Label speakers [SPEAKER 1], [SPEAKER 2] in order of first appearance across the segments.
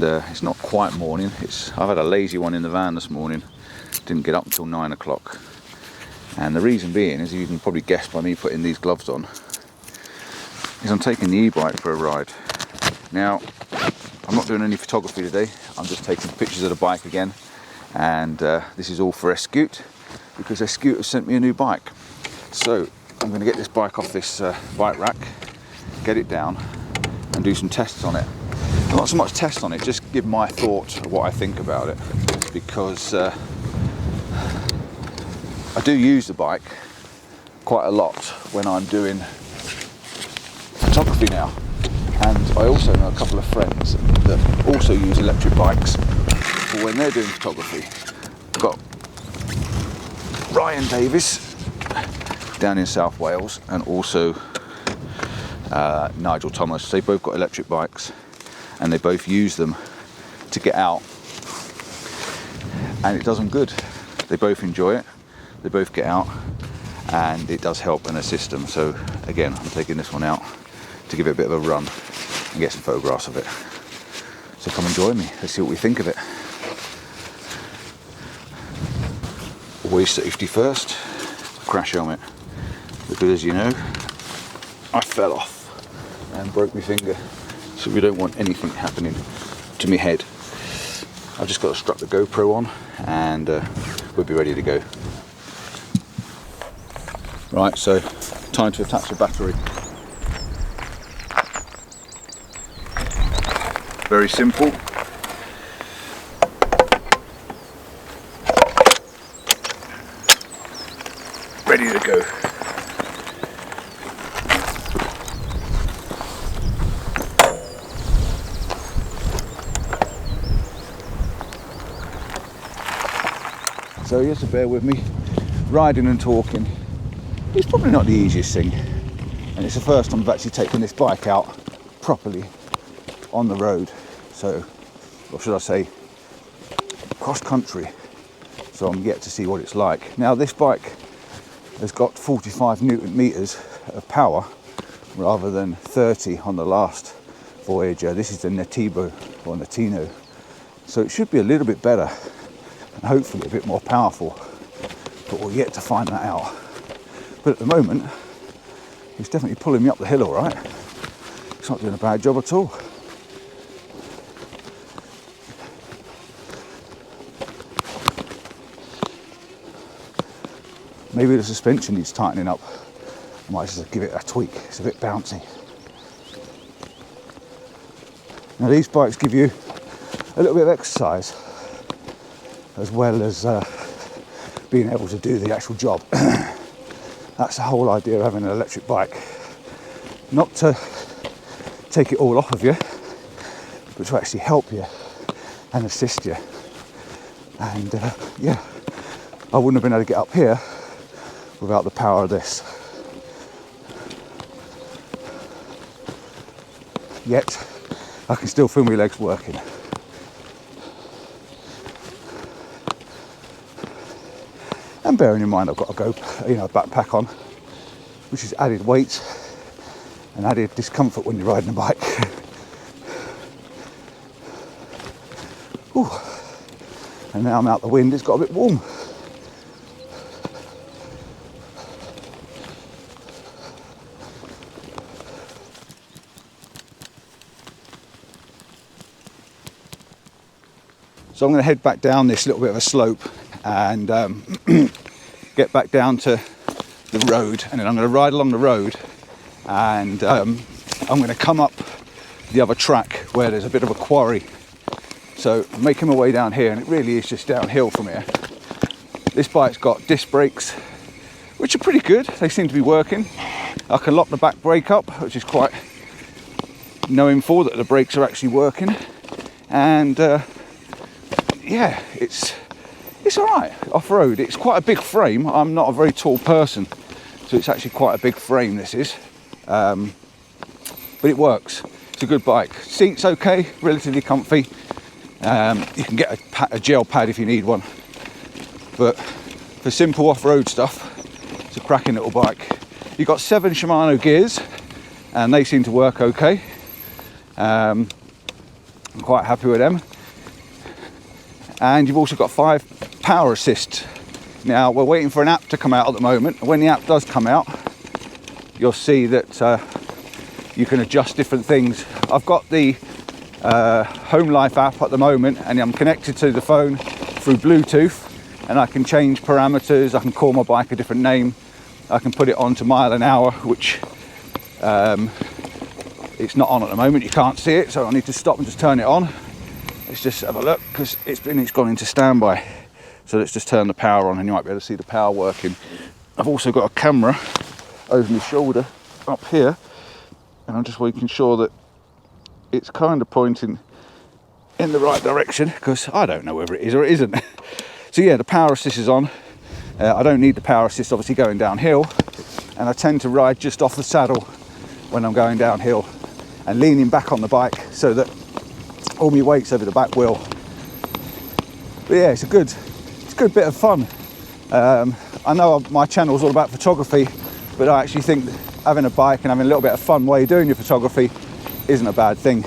[SPEAKER 1] it's not quite morning. I've had a lazy one in the van this morning, didn't get up until 9 o'clock, and the reason being, as you can probably guess by me putting these gloves on, is I'm taking the e-bike for a ride. Now, I'm not doing any photography today, I'm just taking pictures of the bike again, and this is all for Eskute, because Eskute have sent me a new bike. So I'm going to get this bike off this bike rack, get it down and do some tests on it. Not so much tests on it, just give my thoughts of what I think about it, because I do use the bike quite a lot when I'm doing photography now, and I also know a couple of friends that also use electric bikes for when they're doing photography. I've got Ryan Davis down in South Wales, and also Nigel Thomas. They both got electric bikes and they both use them to get out, and it does them good. They both enjoy it, they both get out, and it does help and assist them. So again, I'm taking this one out to give it a bit of a run and get some photographs of it. So come and join me, let's see what we think of it. Always safety first, crash helmet, because as you know, I fell off and broke my finger, so we don't want anything happening to my head. I've just got to strap the GoPro on and we'll be ready to go. Right, so time to attach the battery. Very simple. Ready to go. So you have to bear with me. Riding and talking, it's probably not the easiest thing, and it's the first time I've actually taken this bike out properly on the road. So, or should I say, cross country. So I'm yet to see what it's like. Now this bike has got 45 Newton meters of power rather than 30 on the last Voyager. This is the Netuno or Netuno, so it should be a little bit better and hopefully a bit more powerful, but we're yet to find that out. But at the moment, it's definitely pulling me up the hill all right. It's not doing a bad job at all. Maybe the suspension needs tightening up. I might just give it a tweak, it's a bit bouncy. Now these bikes give you a little bit of exercise, as well as being able to do the actual job. That's the whole idea of having an electric bike. Not to take it all off of you, but to actually help you and assist you. And yeah, I wouldn't have been able to get up here without the power of this. Yet, I can still feel my legs working. And bearing in mind I've got a backpack on, which is added weight and added discomfort when you're riding a bike. Ooh. And now I'm out the wind, it's got a bit warm. So I'm going to head back down this little bit of a slope and get back down to the road, and then I'm going to ride along the road, and I'm going to come up the other track where there's a bit of a quarry. So I'm making my way down here, and it really is just downhill from here. This bike's got disc brakes, which are pretty good, they seem to be working. I can lock the back brake up, which is quite knowing for that the brakes are actually working, and yeah, it's all right off-road. It's quite a big frame. I'm not a very tall person, so it's actually quite a big frame this is, but it works. It's a good bike. Seat's okay, relatively comfy. You can get a gel pad if you need one, but for simple off-road stuff, it's a cracking little bike. You've got 7 Shimano gears, and they seem to work okay. I'm quite happy with them. And you've also got 5 power assists. Now we're waiting for an app to come out at the moment. When the app does come out, you'll see that you can adjust different things. I've got the Vanlife app at the moment, and I'm connected to the phone through Bluetooth, and I can change parameters. I can call my bike a different name. I can put it on to mile an hour, which it's not on at the moment. You can't see it, so I need to stop and just turn it on. Let's just have a look, because it's gone into standby. So let's just turn the power on and you might be able to see the power working. I've also got a camera over my shoulder up here, and I'm just making sure that it's kind of pointing in the right direction, because I don't know whether it is or it isn't. So yeah, the power assist is on. I don't need the power assist obviously going downhill, and I tend to ride just off the saddle when I'm going downhill and leaning back on the bike so that all my weight's over the back wheel. But yeah, it's a good bit of fun. I know my channel's all about photography, but I actually think having a bike and having a little bit of fun while you're doing your photography isn't a bad thing.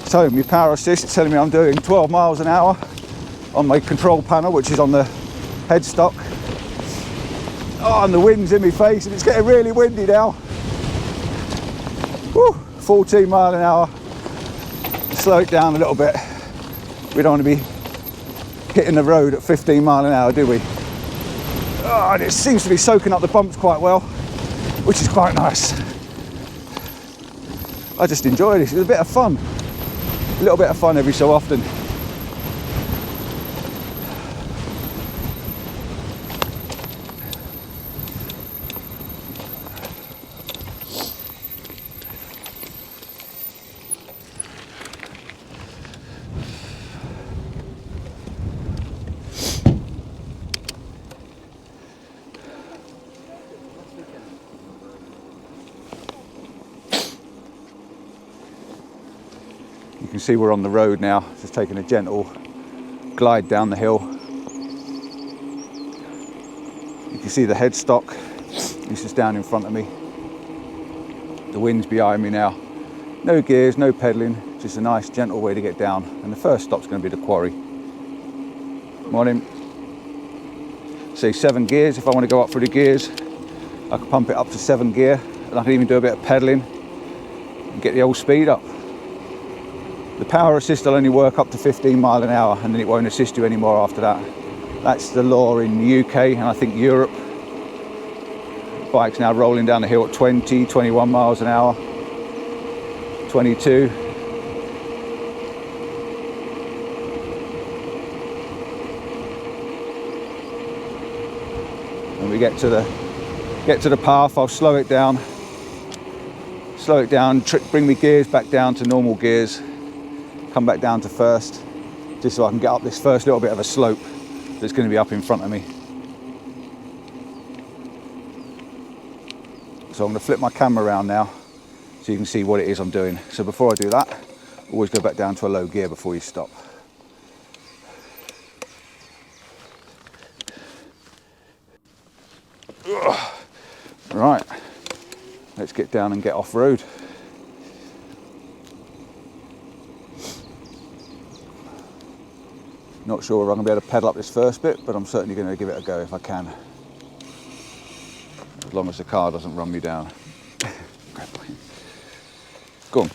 [SPEAKER 1] So my power assist is telling me I'm doing 12 miles an hour on my control panel, which is on the headstock. Oh, and the wind's in my face, and it's getting really windy now. Woo, 14 mile an hour. Slow it down a little bit. We don't want to be hitting the road at 15 mile an hour, do we? Oh, and it seems to be soaking up the bumps quite well, which is quite nice. I just enjoy this. It's a bit of fun. A little bit of fun every so often. You can see we're on the road now, just taking a gentle glide down the hill. You can see the headstock, this is down in front of me. The wind's behind me now. No gears, no pedalling, just a nice gentle way to get down. And the first stop's going to be the quarry. Morning. Say 7 gears. If I want to go up through the gears, I can pump it up to 7 gear, and I can even do a bit of pedalling and get the old speed up. The power assist will only work up to 15 mile an hour, and then it won't assist you anymore after that. That's the law in the UK and I think Europe. Bike's now rolling down the hill at 20, 21 miles an hour, 22. When we get to the path, I'll slow it down, bring my gears back down to normal gears, come back down to first, just so I can get up this first little bit of a slope that's going to be up in front of me. So I'm going to flip my camera around now so you can see what it is I'm doing. So before I do that, always go back down to a low gear before you stop. Right, let's get down and get off road. Not sure if I'm going to be able to pedal up this first bit, but I'm certainly going to give it a go if I can. As long as the car doesn't run me down. Go on.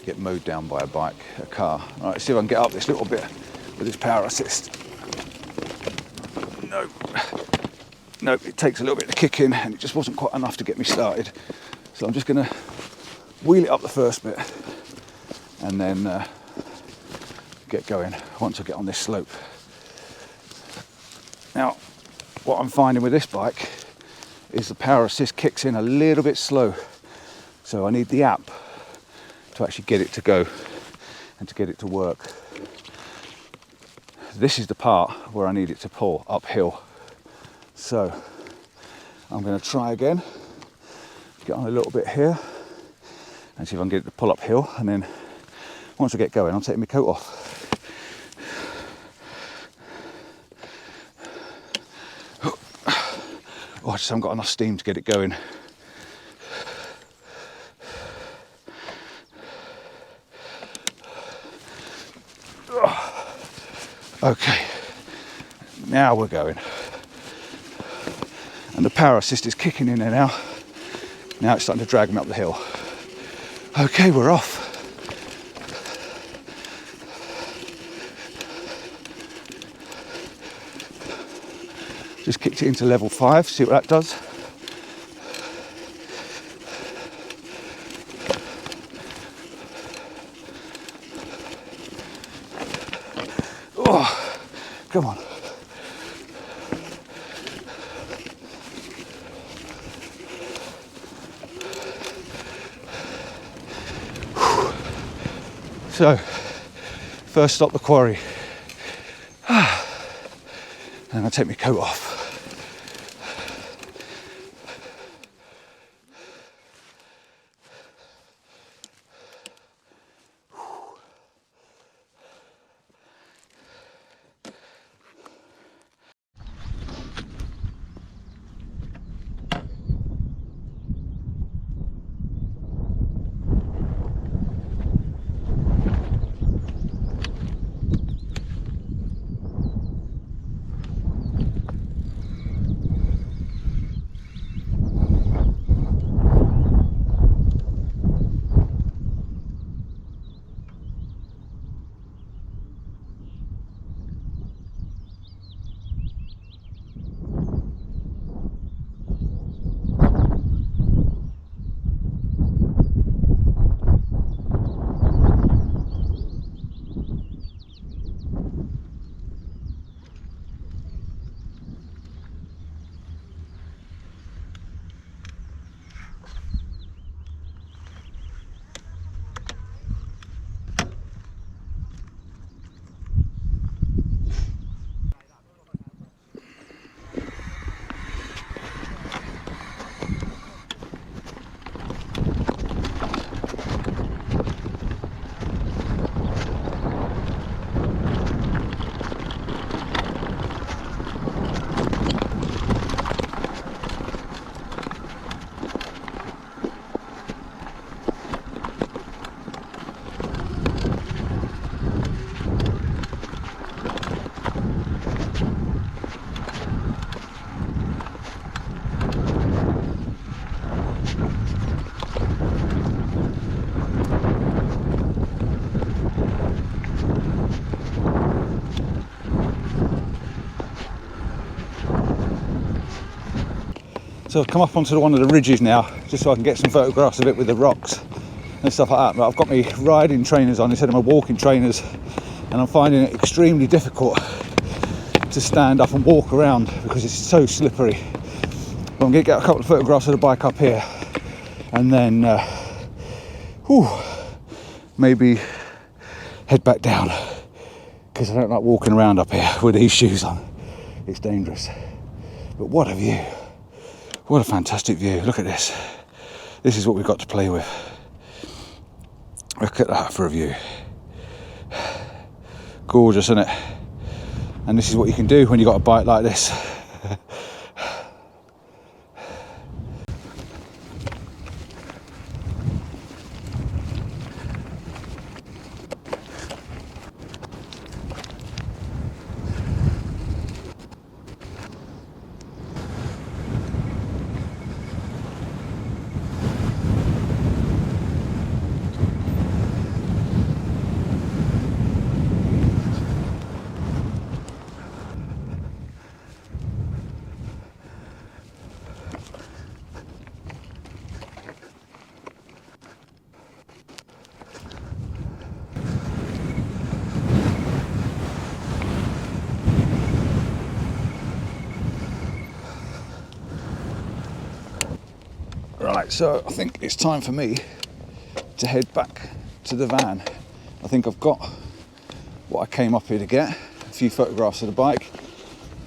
[SPEAKER 1] Get mowed down by a car. All right, let's see if I can get up this little bit with this power assist. Nope, it takes a little bit to kick in, and it just wasn't quite enough to get me started. So I'm just going to wheel it up the first bit and then get going once I get on this slope. Now, what I'm finding with this bike is the power assist kicks in a little bit slow. So I need the app to actually get it to go and to get it to work. This is the part where I need it to pull uphill. So I'm going to try again, get on a little bit here and see if I can get it to pull uphill, and then once I get going I'll take my coat off. Oh, I just haven't got enough steam to get it going. Okay, now we're going. And the power assist is kicking in there now. Now it's starting to drag me up the hill. Okay, we're off. Just kicked it into level 5, see what that does. Oh, come on. So, first stop the quarry. And I take my coat off. So I've come up onto one of the ridges now, just so I can get some photographs of it with the rocks and stuff like that. But I've got my riding trainers on instead of my walking trainers, and I'm finding it extremely difficult to stand up and walk around because it's so slippery. But I'm going to get a couple of photographs of the bike up here, and then maybe head back down, because I don't like walking around up here with these shoes on. It's dangerous. But what a view. What a fantastic view. Look at this. This is what we've got to play with. Look at that for a view. Gorgeous, isn't it? And this is what you can do when you've got a bike like this. Right, so I think it's time for me to head back to the van. I think I've got what I came up here to get, a few photographs of the bike,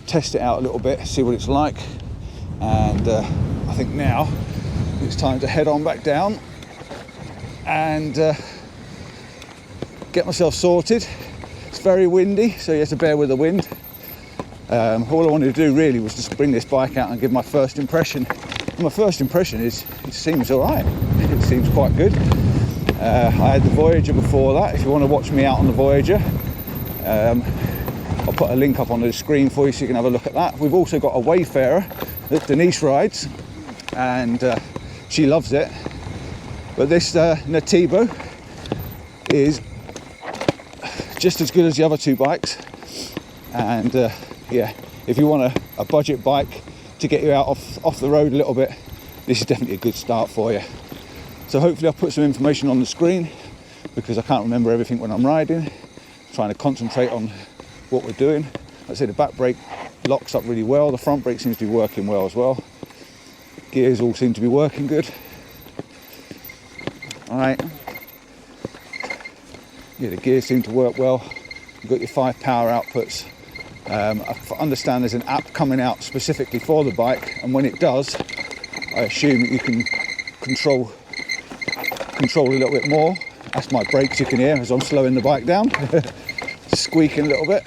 [SPEAKER 1] test it out a little bit, see what it's like, and I think now it's time to head on back down and get myself sorted. It's very windy, so you have to bear with the wind. All I wanted to do really was just bring this bike out and give my first impression. My first impression is it seems all right. It seems quite good. I had the Voyager before that. If you want to watch me out on the Voyager, I'll put a link up on the screen for you so you can have a look at that. We've also got a Wayfarer that Denise rides, and she loves it. But this Netuno is just as good as the other two bikes, and yeah, if you want a budget bike to get you out off the road a little bit, this is definitely a good start for you. So hopefully I'll put some information on the screen, because I can't remember everything when I'm riding. I'm trying to concentrate on what we're doing. Like I say, the back brake locks up really well, the front brake seems to be working well as well. Gears all seem to be working good. Alright. Yeah, the gears seem to work well. You've got your 5 power outputs. I understand there's an app coming out specifically for the bike, and when it does, I assume that you can control a little bit more. That's my brakes you can hear as I'm slowing the bike down. Squeaking a little bit.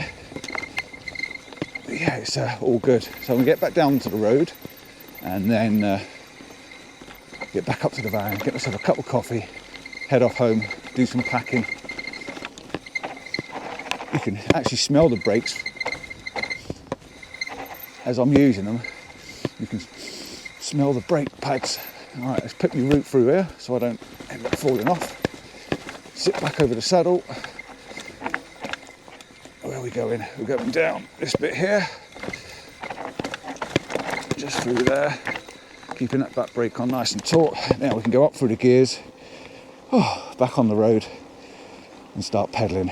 [SPEAKER 1] But yeah, it's all good. So I'm going to get back down to the road and then get back up to the van, get myself a cup of coffee, head off home, do some packing. You can actually smell the brakes as I'm using them. You can smell the brake pads. All right, let's pick my route through here so I don't end up falling off. Sit back over the saddle. Where are we going? We're going down this bit here. Just through there. Keeping that back brake on nice and taut. Now we can go up through the gears. Oh, back on the road and start pedaling.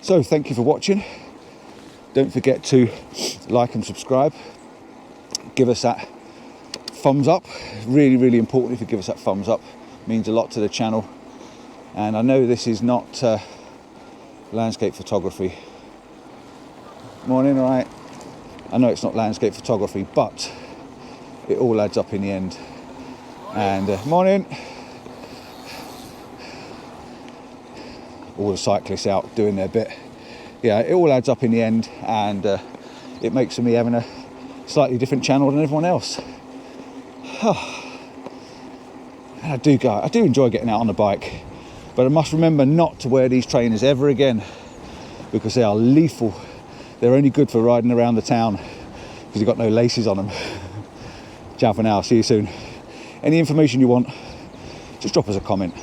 [SPEAKER 1] So thank you for watching. Don't forget to like and subscribe. Give us that thumbs up. Really, really important if you give us that thumbs up. It means a lot to the channel. And I know this is not landscape photography. Morning, all right. I know it's not landscape photography, but it all adds up in the end. And morning. All the cyclists out doing their bit. Yeah, it all adds up in the end, and it makes me having a slightly different channel than everyone else. And I do enjoy getting out on the bike, but I must remember not to wear these trainers ever again, because they are lethal. They're only good for riding around the town because you've got no laces on them. Ciao for now, see you soon. Any information you want, just drop us a comment.